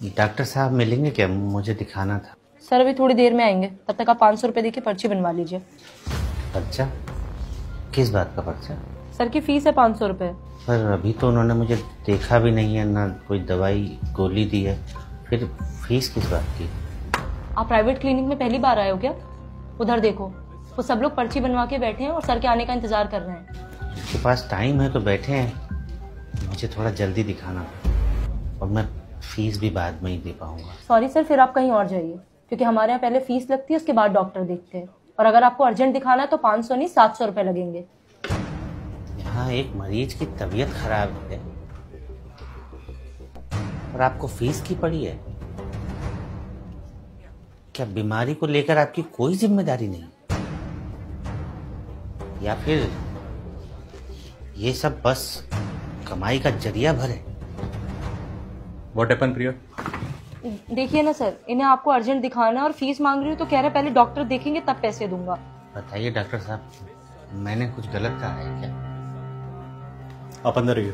Doctor साहब मिलेंगे क्या? मुझे दिखाना था। सर अभी थोड़ी देर में आएंगे, तब तक आप 500 रुपये देके पर्ची बनवा लीजिए। पर्चा? किस बात का पर्चा? सर की फीस है 500 रुपये। पर अभी तो उन्होंने मुझे देखा भी नहीं है, ना कोई दवाई गोली दी है, फिर फीस किस बात की? आप प्राइवेट क्लिनिक में पहली बार आए हो क्या? उधर देखो, वो सब लोग पर्ची बनवा के बैठे हैं और सर के आने का इंतजार कर रहे हैं। उनके पास टाइम है तो बैठे हैं, मुझे थोड़ा जल्दी दिखाना है और मैं फीस भी बाद में ही दे पाऊंगा। सॉरी सर, फिर आप कहीं और जाइए, क्योंकि हमारे यहाँ पहले फीस लगती है, उसके बाद डॉक्टर देखते हैं। और अगर आपको अर्जेंट दिखाना है तो 500 नहीं 700 रुपये लगेंगे। यहाँ एक मरीज की तबीयत खराब है और आपको फीस की पड़ी है? क्या बीमारी को लेकर आपकी कोई जिम्मेदारी नहीं? या फिर ये सब बस कमाई का जरिया भर है? What happened, प्रिया? देखिए ना सर, इन्हें आपको अर्जेंट दिखाना है और फीस मांग रही हूँ तो कह रहे पहले डॉक्टर देखेंगे तब पैसे दूंगा। बताइए डॉक्टर साहब, मैंने कुछ गलत कहा है क्या? आप अंदर रहिए।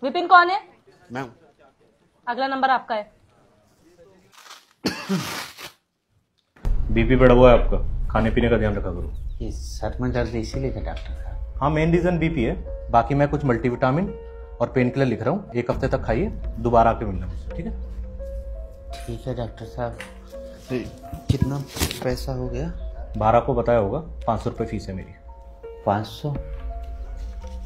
विपिन कौन है? मैं अगला नंबर आपका है। बीपी बढ़ा हुआ है आपका, खाने पीने का ध्यान रखा करो। ये सर में दर्द इसीलिए था डॉक्टर साहब? हाँ, मेन रीजन बीपी है। बाकी मैं कुछ मल्टीविटामिन और पेन किलर लिख रहा हूँ, 1 हफ्ते तक खाइए, दोबारा आके मिलना मुझसे, ठीक है? ठीक है डॉक्टर साहब। कितना पैसा हो गया? 12 को बताया होगा, 500 रुपये फीस है मेरी। 500?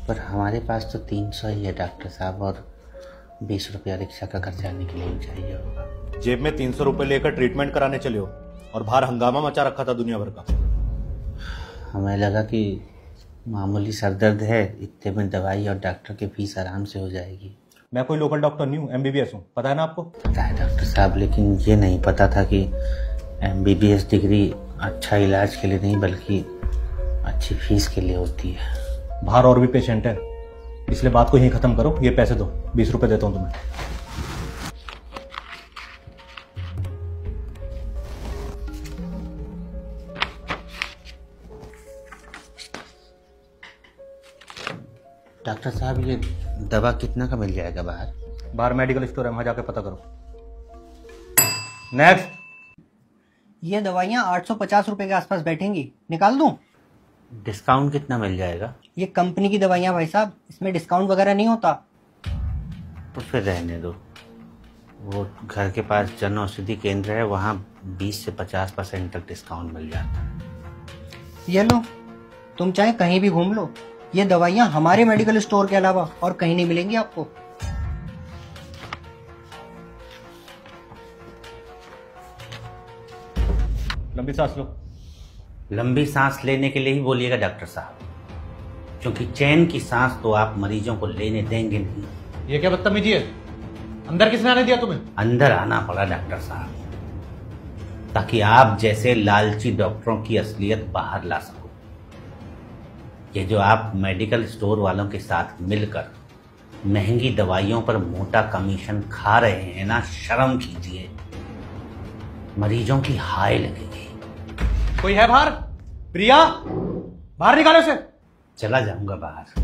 पर हमारे पास तो 300 ही है डॉक्टर साहब, और 20 रुपया रिक्शा का खर्च जाने के लिए भी चाहिए होगा। जेब में 300 रुपये लेकर ट्रीटमेंट कराने चले हो और बाहर हंगामा मचा रखा था दुनिया भर का। हमें लगा कि मामूली सर दर्द है, इतने में दवाई और डॉक्टर की फीस आराम से हो जाएगी। मैं कोई लोकल डॉक्टर नहीं हूँ, MBBS हूँ, पता है ना आपको? पता है डॉक्टर साहब, लेकिन ये नहीं पता था कि MBBS डिग्री अच्छा इलाज के लिए नहीं बल्कि अच्छी फीस के लिए होती है। बाहर और भी पेशेंट है, इसलिए बात को यहीं खत्म करो। ये पैसे दो, 20 रुपये देता हूँ तुम्हें। डॉक्टर साहब, ये दवा कितना का मिल जाएगा बाहर? बाहर मेडिकल स्टोर है, वहां जाके पता करो। नेक्स्ट। ये दवाइयाँ 850 रुपए के आसपास बैठेंगी, निकाल दूं? डिस्काउंट कितना मिल जाएगा? ये कंपनी की दवाइयाँ भाई साहब, इसमें डिस्काउंट वगैरह नहीं होता। तो फिर रहने दो। वो घर के पास जन औषधि केंद्र है, वहाँ 20 से 50% तक डिस्काउंट मिल जाता है। ये लो, तुम चाहे कहीं भी घूम लो, ये दवाइयाँ हमारे मेडिकल स्टोर के अलावा और कहीं नहीं मिलेंगी आपको। लंबी सांस लो। लंबी सांस लेने के लिए ही बोलिएगा डॉक्टर साहब, क्योंकि चैन की सांस तो आप मरीजों को लेने देंगे नहीं। ये क्या बदतमीजी है? अंदर किसने आने दिया तुम्हें? अंदर आना पड़ा डॉक्टर साहब, ताकि आप जैसे लालची डॉक्टरों की असलियत बाहर ला सको। ये जो आप मेडिकल स्टोर वालों के साथ मिलकर महंगी दवाइयों पर मोटा कमीशन खा रहे हैं ना, शर्म कीजिए, मरीजों की हाय लगेगी। कोई है बाहर? प्रिया, बाहर निकालो इसे। चला जाऊंगा बाहर,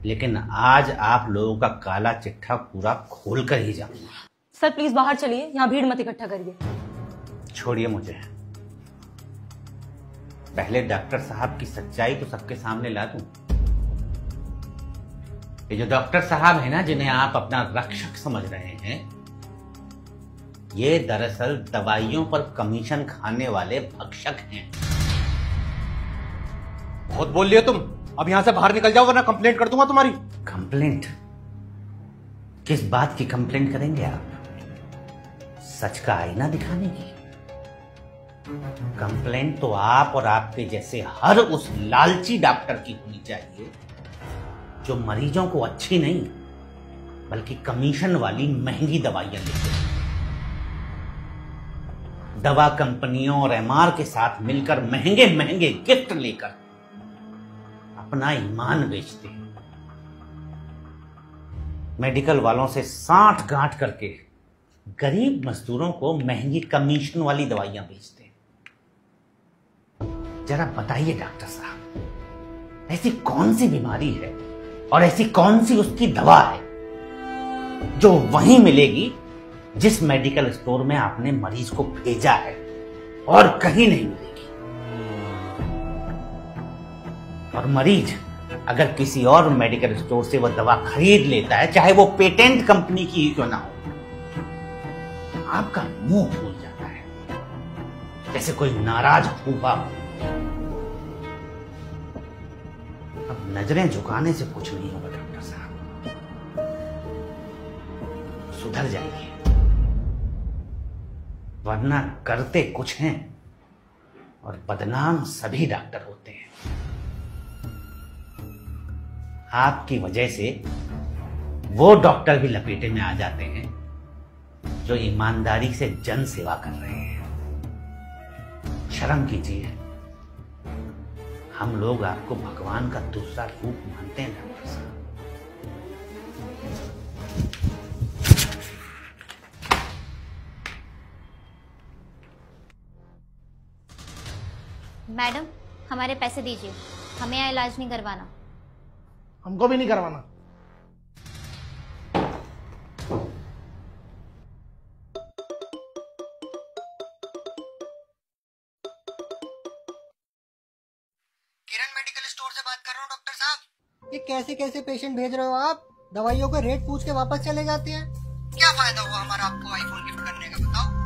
लेकिन आज आप लोगों का काला चिट्ठा पूरा खोल कर ही जाऊंगा। सर प्लीज बाहर चलिए, यहाँ भीड़ मत इकट्ठा करिए। छोड़िए मुझे, पहले डॉक्टर साहब की सच्चाई तो सबके सामने ला दूं। ये जो डॉक्टर साहब है ना, जिन्हें आप अपना रक्षक समझ रहे हैं, ये दरअसल दवाइयों पर कमीशन खाने वाले भक्षक हैं। बहुत बोल लिए तुम, अब यहां से बाहर निकल जाओ वरना कंप्लेंट कर दूंगा तुम्हारी। कंप्लेंट? किस बात की कंप्लेंट करेंगे आप? सच का आईना दिखाने की? कंप्लेंट तो आप और आपके जैसे हर उस लालची डॉक्टर की होनी चाहिए जो मरीजों को अच्छी नहीं बल्कि कमीशन वाली महंगी दवाइयां देते हैं। दवा कंपनियों और MR के साथ मिलकर महंगे महंगे गिफ्ट लेकर अपना ईमान बेचते हैं। मेडिकल वालों से साठ गांठ करके गरीब मजदूरों को महंगी कमीशन वाली दवाइयां बेचते हैं। जरा बताइए डॉक्टर साहब, ऐसी कौन सी बीमारी है और ऐसी कौन सी उसकी दवा है जो वहीं मिलेगी जिस मेडिकल स्टोर में आपने मरीज को भेजा है और कहीं नहीं मिलेगी। और मरीज अगर किसी और मेडिकल स्टोर से वह दवा खरीद लेता है, चाहे वो पेटेंट कंपनी की ही क्यों ना हो, आपका मुंह फूल जाता है जैसे कोई नाराज फूफा हो। अब नजरें झुकाने से कुछ नहीं होगा डॉक्टर साहब, सुधर जाइए, वरना करते कुछ हैं और बदनाम सभी डॉक्टर होते हैं। आपकी वजह से वो डॉक्टर भी लपेटे में आ जाते हैं जो ईमानदारी से जन सेवा कर रहे हैं। शर्म कीजिए, हम लोग आपको भगवान का दूसरा रूप मानते हैं डॉक्टर साहब। मैडम, हमारे पैसे दीजिए, हमें यहाँ इलाज नहीं करवाना। हमको भी नहीं करवाना। किरण मेडिकल स्टोर से बात कर रहा हूँ डॉक्टर साहब। ये कैसे कैसे पेशेंट भेज रहे हो आप? दवाइयों का रेट पूछ के वापस चले जाते हैं। क्या फायदा हुआ हमारा आपको आईफोन गिफ्ट करने का, बताओ।